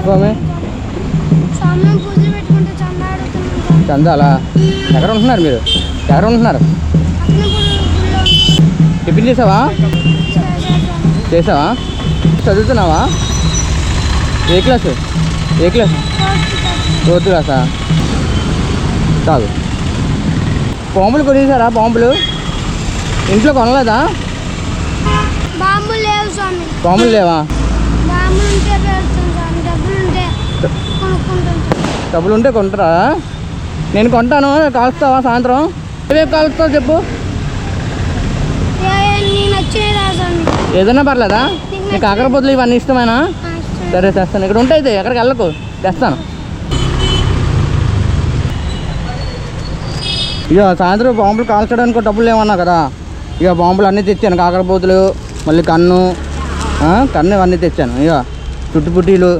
స్వామి చందాలా ఎక్కడ ఉంటున్నారు మీరు? ఎక్కడ ఉంటున్నారు? టిఫిన్ చేసావా? చేసావా? చదువుతున్నావా? ఏ క్లాసు? ఏ క్లాస్? 4th క్లాసా? కాదు. పాంపులు కొనేసారా? పాంపులు ఇంట్లో కొనలేదా? పాములు లేవా? డబ్బులు ఉంటే కొంటారా? నేను కొంటాను, కాలుస్తావా సాయంత్రం? ఏమేమి కాలుస్తావు చెప్పు. ఏదైనా పర్లేదా? నీకు కాకరపోతులు ఇవన్నీ ఇష్టమేనా? సరే తెస్తాను. ఇక్కడ ఉంటాయి, ఎక్కడికి వెళ్ళకు, తెస్తాను. ఇక సాయంత్రం బాంబులు కాల్చడానికి డబ్బులు ఏమన్నా కదా, ఇక బాంబులు అన్నీ తెచ్చాను. కాకరపోతులు, మళ్ళీ కన్ను ఇవన్నీ తెచ్చాను. ఇక చుట్టుపుట్టీలు,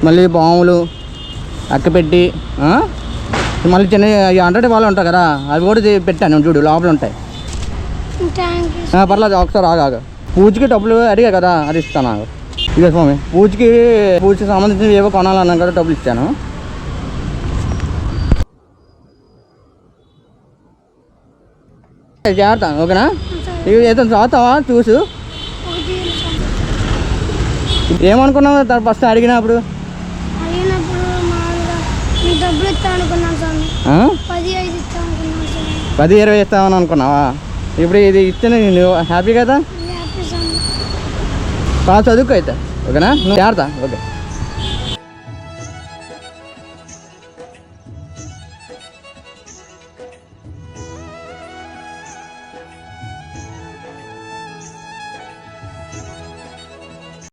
మళ్ళీ బాంబులు, అక్కపెట్టి, మళ్ళీ చిన్న 100 వాళ్ళు ఉంటాయి కదా, అవి కూడా పెట్టాను. చూడు లోపల ఉంటాయి. పర్లేదు, ఒకసారి ఆగా. పూజకి డబ్బులు అడిగా కదా, అది ఇస్తాను. ఇక స్వామి పూజకి సంబంధించినవి ఏవో కొనాలన్నాను కదా, డబ్బులు ఇచ్చాను. జాగ్రత్త, ఓకేనా? ఇక ఏదో చదువుతావా చూసు. ఏమనుకున్నావు ఫస్ట్ అడిగినప్పుడు? 10-20 ఇస్తామని అనుకున్నావా? ఇప్పుడు ఇది ఇస్తే నువ్వు హ్యాపీ కదా? బాగా చదువుకో అయితే, ఓకేనా? నువ్వు జాగ్రత్త, ఓకే.